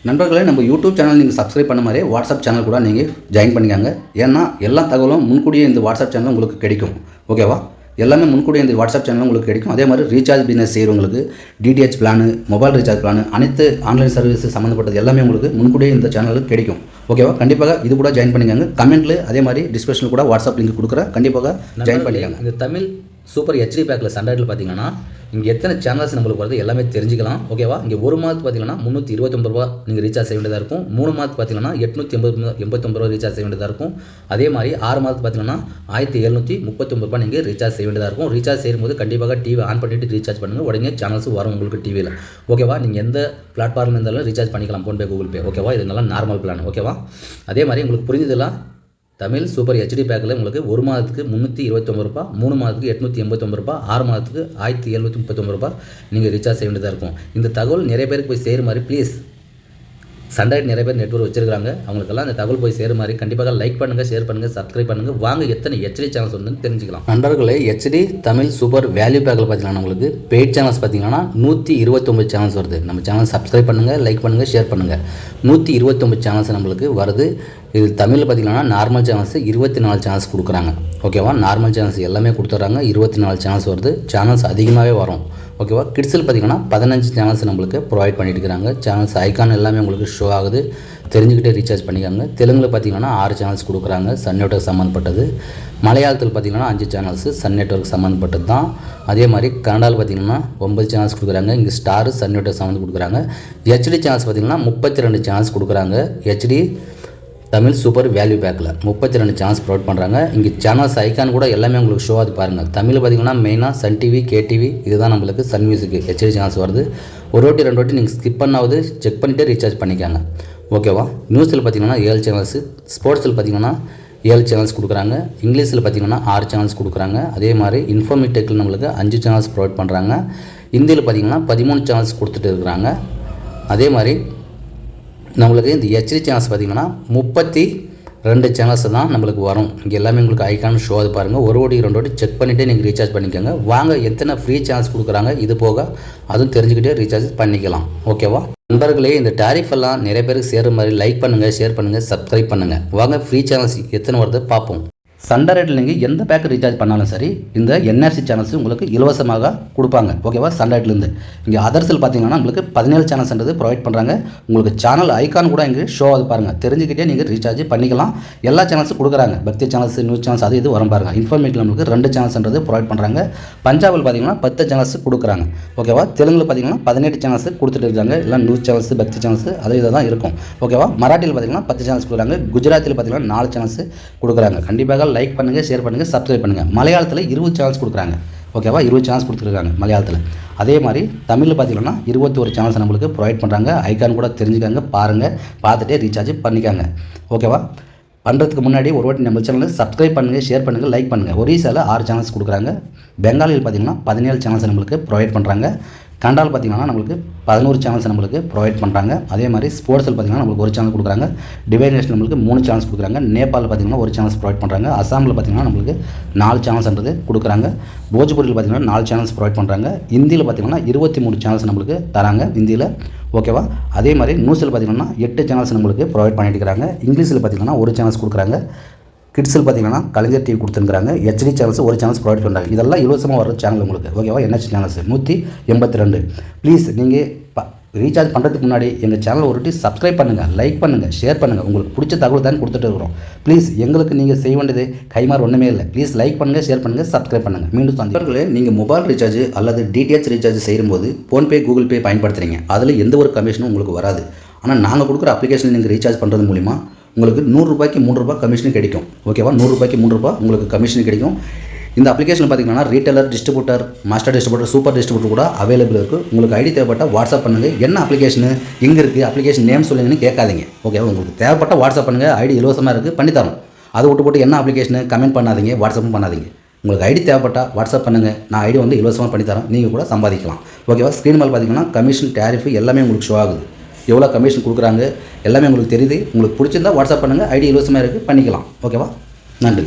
நண்பர்களே, நம்ம YouTube channel நீங்கள் சப்ஸ்கிரைப் பண்ண மாதிரி வாட்ஸ்அப் சேனல் கூட நீங்கள் ஜாயின் பண்ணிக்காங்க. ஏன்னா எல்லா தகவலும் முன்கூடியே இந்த வாட்ஸ்அப் சேனல் உங்களுக்கு கிடைக்கும். ஓகேவா? எல்லாமே முன்கூடியே இந்த வாட்ஸ்அப் சேனல் உங்களுக்கு கிடைக்கும். அதே மாதிரி ரீசார்ஜ் பிஸ்னஸ் செய்கிறவங்களுக்கு DTH plan, mobile recharge plan, அனைத்து ஆன்லைன் சர்வீஸ் சம்மந்தப்பட்டது எல்லாமே உங்களுக்கு முன்கூடியே இந்த சேனலுக்கு கிடைக்கும். ஓகேவா? கண்டிப்பாக இது கூட ஜாயின் பண்ணிக்காங்க. கமெண்ட்டில் அதே மாதிரி டிஸ்கிரிப்ஷனில் கூட வாட்ஸ்அப் லிங்க் கொடுக்குறேன். கண்டிப்பாக ஜாயின் பண்ணிக்காங்க. இந்த தமிழ் சூப்பர் ஹெச்டி பேக்கில் சண்டையில் பார்த்தீங்கன்னா இங்கே எத்தனை சேனல்ஸ் நம்மளுக்கு வருது எல்லாமே தெரிஞ்சுக்கலாம். ஓகேவா? இங்கே ஒரு மாதத்துக்கு பார்த்தீங்கன்னா 329 ரூபா நீங்கள் ரீசார்ஜ் செய்ய வேண்டியதாக இருக்கும். 3 மாதத்துக்கு பார்த்தீங்கன்னா 889 ரூபா ரீசார்ஜ் செய்ய வேண்டியதாக இருக்கும். அதே மாதிரி 6 மாதத்துக்கு பார்த்தீங்கன்னா 1739 ரூபா நீங்கள் ரீசார்ஜ் செய்ய வேண்டியதாக இருக்கும். ரீசார்ஜ் செய்யும்போது கண்டிப்பாக டிவி ஆன் பண்ணிவிட்டு ரீசார்ஜ் பண்ணுங்கள். உடனே சேனல்ஸ் வரும் உங்களுக்கு டிவியில். ஓகேவா? நீங்கள் எந்த பிளாட்ஃபார்மில் இருந்தாலும் ரீசார்ஜ் பண்ணிக்கலாம். PhonePe, Google Pay. ஓகேவா? இது நல்லா நார்மல் பிளான். ஓகேவா? அதே மாதிரி உங்களுக்கு புரிஞ்சதெல்லாம் தமிழ் சூப்பர் ஹெச்டி பேக்கில் உங்களுக்கு ஒரு மாதத்துக்கு 329 ரூபா, 3 மாதத்துக்கு 889 ரூபா, 6 மாதத்துக்கு 1739 ரூபா நீங்கள் ரீசார்ஜ் செய்ய வேண்டியதாக இருக்கும். இந்த தகவல் நிறைய பேருக்கு போய் சேர மாதிரி ப்ளீஸ். சண்டைட் நிறைய பேர் நெட்வொர்க் வச்சிருக்காங்க. அவங்களுக்கெல்லாம் இந்த தகவல் போய் சேர மாதிரி கண்டிப்பாக லைக் பண்ணுங்கள், ஷேர் பண்ணுங்கள், சப்ஸ்கிரைப் பண்ணுங்கள். வாங்க எத்தனை ஹெச்டி சேனல்ஸ் வந்து தெரிஞ்சுக்கலாம். நண்பர்களே, ஹெச்டி தமிழ் சூப்பர் வேல்யூ பேக்கில் பார்த்தீங்கன்னா உங்களுக்கு பெய்ட் சேனல்ஸ் பார்த்தீங்கன்னா 129 சேனல்ஸ் வருது. நம்ம சேனல் சப்ஸ்கிரைப் பண்ணுங்கள், லைக் பண்ணுங்கள், ஷேர் பண்ணுங்கள். 129 சேனல்ஸ் நம்மளுக்கு வருது. இது தமிழில் பார்த்தீங்கன்னா நார்மல் சேனல்ஸ் 24 சேனல்ஸ் கொடுக்குறாங்க. ஓகேவா? நார்மல் சேனல்ஸ் எல்லாமே கொடுத்துட்றாங்க. 24 சேனல்ஸ் வருது. சேனல்ஸ் அதிகமாகவே வரும். ஓகேவா? கிட்ஸில் பார்த்தீங்கன்னா 15 சேனல்ஸ் நம்மளுக்கு ப்ரொவைட் பண்ணிட்டு இருக்கிறாங்க. சேனல்ஸ் ஐக்கான் எல்லாமே உங்களுக்கு ஷோ ஆகுது. தெரிஞ்சுக்கிட்டே ரீசார்ஜ் பண்ணிக்காங்க. தெலுங்கில் பார்த்தீங்கன்னா 6 சேனல்ஸ் கொடுக்குறாங்க, சன் நெட்வொர்க் சம்மந்தப்பட்டது. மலையாளத்தில் பார்த்தீங்கன்னா 5 சேனல்ஸ் சன் நெட்வொர்க் சம்மந்தப்பட்டது தான். அதே மாதிரி கன்னடாவில் பார்த்தீங்கன்னா 9 சேனல்ஸ் கொடுக்குறாங்க. இங்கே ஸ்டார் சன் நெட்வொர்க் சம்மந்தம் கொடுக்குறாங்க. ஹெச்டி சேனல்ஸ் பார்த்தீங்கன்னா 32 சேனல்ஸ் கொடுக்குறாங்க. ஹெச்டி தமிழ் சூப்பர் வேல்யூ பேக்கில் 32 சேனல்ஸ் ப்ரொவைட் பண்ணுறாங்க. இங்கே சேனல்ஸ் ஐக்கான் கூட எல்லாமே உங்களுக்கு ஷோ ஆகுது பாருங்கள். தமிழ் பார்த்தீங்கன்னா மெயினாக சன் டிவி, கேடிவி, இதுதான் நம்மளுக்கு சன் மியூசிக்கு ஹெச்டி சேனல்ஸ் வருது. ஒரு வாட்டி 2 வாட்டி நீங்கள் ஸ்கிப் பண்ணாவது செக் பண்ணிவிட்டு ரீசார்ஜ் பண்ணிக்காங்க. ஓகேவா? நியூஸில் பார்த்தீங்கன்னா 7 சேனல்ஸு, ஸ்போர்ட்ஸில் பார்த்தீங்கன்னா 7 சேனல்ஸ் கொடுக்குறாங்க. இங்கிலீஷில் பார்த்தீங்கன்னா 6 சேனல்ஸ் கொடுக்குறாங்க. அதே மாதிரி இன்ஃபர்மேட்டிக்கில் நம்மளுக்கு 5 சேனல்ஸ் ப்ரொவைட் பண்ணுறாங்க. ஹிந்தியில் பார்த்தீங்கன்னா 13 சேனல்ஸ் கொடுத்துட்டு இருக்கிறாங்க. அதே மாதிரி நம்மளுக்கு இந்த ஹெச்டி சேனல்ஸ் பார்த்திங்கன்னா 32 சேனல்ஸ் தான் நம்மளுக்கு வரும். இங்கே எல்லாமே உங்களுக்கு ஐக்கான் ஷோ அது பாருங்கள். ஒரு வாட்டி 2 வாட்டி செக் பண்ணிவிட்டு நீங்கள் ரீசார்ஜ் பண்ணிக்கோங்க. வாங்க எத்தனை ஃப்ரீ சேனல்ஸ் கொடுக்குறாங்க இது போக அதுவும் தெரிஞ்சுக்கிட்டே ரீசார்ஜ் பண்ணிக்கலாம். ஓகேவா? நண்பர்களே, இந்த டாரிஃப் எல்லாம் நிறைய பேருக்கு சேர மாதிரி லைக் பண்ணுங்கள், ஷேர் பண்ணுங்கள், சப்ஸ்கிரைப் பண்ணுங்கள். வாங்க ஃப்ரீ சேனல்ஸ் எத்தனை வருது பார்ப்போம். சன்டைரேட்டில் நீங்கள் எந்த பேக் ரீசார்ஜ் பண்ணாலும் சரி இந்த என்ஆர்சி சேனல்ஸ் உங்களுக்கு இலவசமாக கொடுப்பாங்க. ஓகேவா? சன்டைரேட்லேருந்து இங்கே அதர்ஸில் பார்த்தீங்கன்னா உங்களுக்கு 17 சேனல்ஸ்ன்றது ப்ரொவைட் பண்ணுறாங்க. உங்களுக்கு சேனல் ஐக்கான் கூட இங்கே ஷோ ஆகுது பாருங்கள். தெரிஞ்சுக்கிட்டே நீங்கள் ரீசார்ஜ் பண்ணிக்கலாம். எல்லா சேனல்ஸும் கொடுக்குறாங்க. பக்தி சேனல்ஸ், நியூஸ் சேனல்ஸ் அது இது வரும் பாருங்கள். இன்ஃபர்மேட்டிவ் நம்மளுக்கு 2 சேனல்ஸ்ன்றது ப்ரொவைட் பண்ணுறாங்க. பஞ்சாபில் பார்த்தீங்கன்னா 10 சேனல்ஸ் கொடுக்குறாங்க. ஓகேவா? தெலுங்கில் பார்த்தீங்கன்னா 18 சேனல்ஸ் கொடுத்துட்டு இருக்காங்க. எல்லாம் நியூஸ் சேனல்ஸ், பக்தி சேனல்ஸ் அது இதை தான் இருக்கும். ஓகேவா? மராட்டியில் பார்த்தீங்கன்னா 10 சேனல்ஸ் கொடுக்குறாங்க. குஜராத்தில் பார்த்தீங்கன்னா 4 சேனல்ஸ் கொடுக்குறாங்க. கண்டிப்பாக லைக் பண்ணுங்கள், ஷேர் பண்ணுங்கள், சப்ஸ்கிரைப் பண்ணுங்கள். மலையாளத்தில் 20 சேனல்ஸ் கொடுக்குறாங்க. ஓகேவா? 20 சேனல்ஸ் கொடுத்துருக்காங்க மலையாளத்தில். அதே மாதிரி தமிழில் பார்த்தீங்கன்னா 21 சேனல்ஸ் நம்மளுக்கு ப்ரொவைட் பண்ணுறாங்க. ஐக்கான் கூட தெரிஞ்சுக்காங்க, பாருங்கள், பார்த்துட்டே ரீசார்ஜ் பண்ணிக்காங்க. ஓகேவா? பண்ணுறதுக்கு முன்னாடி ஒரு வாட்டி நம்ம சேனலை சப்ஸ்கிரைப் பண்ணுங்கள், ஷேர் பண்ணுங்கள், லைக் பண்ணுங்கள். ஒரிசாவில் 6 சேனல்ஸ் கொடுக்குறாங்க. பெங்காலியில் பார்த்தீங்கன்னா 17 சேனல்ஸ் நம்மளுக்கு ப்ரொவைட் பண்ணுறாங்க. கண்டால் பார்த்தீங்கன்னா நம்மளுக்கு 11 சேனல்ஸ் நம்மளுக்கு ப்ரொவைட் பண்ணுறாங்க. அதே மாதிரி ஸ்போர்ட்ஸில் பார்த்தீங்கன்னா நம்மளுக்கு 1 சேனல் கொடுக்குறாங்க. டிவைன் நேஷன் நம்மளுக்கு 3 சேனல்ஸ் கொடுக்குறாங்க. நேபாளில் பார்த்தீங்கன்னா 1 சேனல்ஸ் ப்ரொவைட் பண்ணுறாங்க. அசாமில் பார்த்தீங்கன்னா நம்மளுக்கு 4 சேனல்ஸ்ன்றது கொடுக்குறாங்க. போஜ்பூரியில் பார்த்தீங்கன்னா 4 சேனல்ஸ் ப்ரொவைட் பண்ணுறாங்க. இந்தியில் பார்த்தீங்கன்னா 23 சேனல்ஸ் நம்மளுக்கு தராங்க இந்தியில். ஓகேவா? அதே மாதிரி நியூஸில் பார்த்தீங்கன்னா 8 சேனல்ஸ் நம்மளுக்கு ப்ரொவைட் பண்ணிட்டு இருக்கிறாங்க. இங்கிலீஷில் பார்த்தீங்கன்னா 1 சேனல்ஸ் கொடுக்குறாங்க. கிட்ஸில் பார்த்தீங்கன்னா கலைஞர் டிவி கொடுத்துருக்காங்க. ஹெச்டி சேனல்ஸ் 1 சேனல்ஸ் ப்ரொவைட் பண்ணுறாங்க. இதெல்லாம் இலவசமாக வர சேனல் உங்களுக்கு. ஓகேவா? NH channels 182. ப்ளீஸ் நீங்கள் ரீசார்ஜ் பண்ணுறதுக்கு முன்னாடி எங்கள் சேனல் ஒரு வாட்டி சப்ஸ்கிரைப் பண்ணுங்கள், லைக் பண்ணுங்கள், ஷேர் பண்ணுங்கள். உங்களுக்கு பிடிச்ச தகவல் தான் கொடுத்துட்டு இருக்கிறோம். ப்ளீஸ் எங்களுக்கு நீங்கள் செய்ய வேண்டியது கைமாறு ஒன்றுமே இல்லை. ப்ளீஸ் லைக் பண்ணுங்கள், ஷேர் பண்ணுங்கள், சப்ஸ்கிரைப் பண்ணுங்கள். மீண்டும் சந்திப்பர்களே, நீங்கள் மொபைல் ரீசார்ஜ் அல்லது டிடிஹெச் ரீசார்ஜ் செய்யும்போது ஃபோன்பே, கூகுள் பே பயன்படுத்துகிறீங்க. அதில் எந்த ஒரு கமிஷனும் உங்களுக்கு வராது. ஆனால் நாங்கள் கொடுக்குற அப்ளிகேஷன் நீங்கள் ரீசார்ஜ் பண்ணுறது மூலிமா உங்களுக்கு 100 ரூபாய்க்கு 3 ரூபாய் கமிஷன் கிடைக்கும். ஓகேவா? 100 ரூபாய்க்கு 3 ரூபாய் உங்களுக்கு கமிஷன் கிடைக்கும். இந்த அப்ளிகேஷன் பார்த்தீங்கன்னா retailer, distributor, master distributor, super distributor கூட அவைலபிள் இருக்குது. உங்களுக்கு ஐடி தேவைப்பட்ட வாட்ஸ்அப் பண்ணுங்கள். என்ன அப்ளிகேஷனு, எங்கே இருக்குது, அப்ளிகேஷன் நேம் சொல்லுங்கன்னு கேட்காதீங்க. ஓகேவா? உங்களுக்கு தேவைப்பட்ட வாட்ஸ்அப் பண்ணுங்கள். ஐடி இலவசமாக இருக்குது, பண்ணித்தரோம். அதை விட்டு என்ன அப்ளிகேஷனு கமெண்ட் பண்ணாதீங்க, வாட்ஸ்அப்பும் பண்ணாதீங்க. உங்களுக்கு ஐடி தேவைப்பட்டால் வாட்ஸ்அப் பண்ணுங்கள். நான் ஐடி வந்து இலவசமாக பண்ணித்தரேன். நீங்கள் கூட சம்பாதிக்கலாம். ஓகேவா? ஸ்க்ரீன் மேல் பார்த்தீங்கன்னா கமிஷன், டேரிஃப் எல்லாமே உங்களுக்கு ஷோ ஆகுது. எவ்வளோ கமிஷன் கொடுக்குறாங்க எல்லாமே உங்களுக்கு தெரியுது. உங்களுக்கு பிடிச்சிருந்தா வாட்ஸ்அப் பண்ணுங்கள். ஐடி இலவசமாக இருக்குது, பண்ணிக்கலாம். ஓகேவா? நன்றி.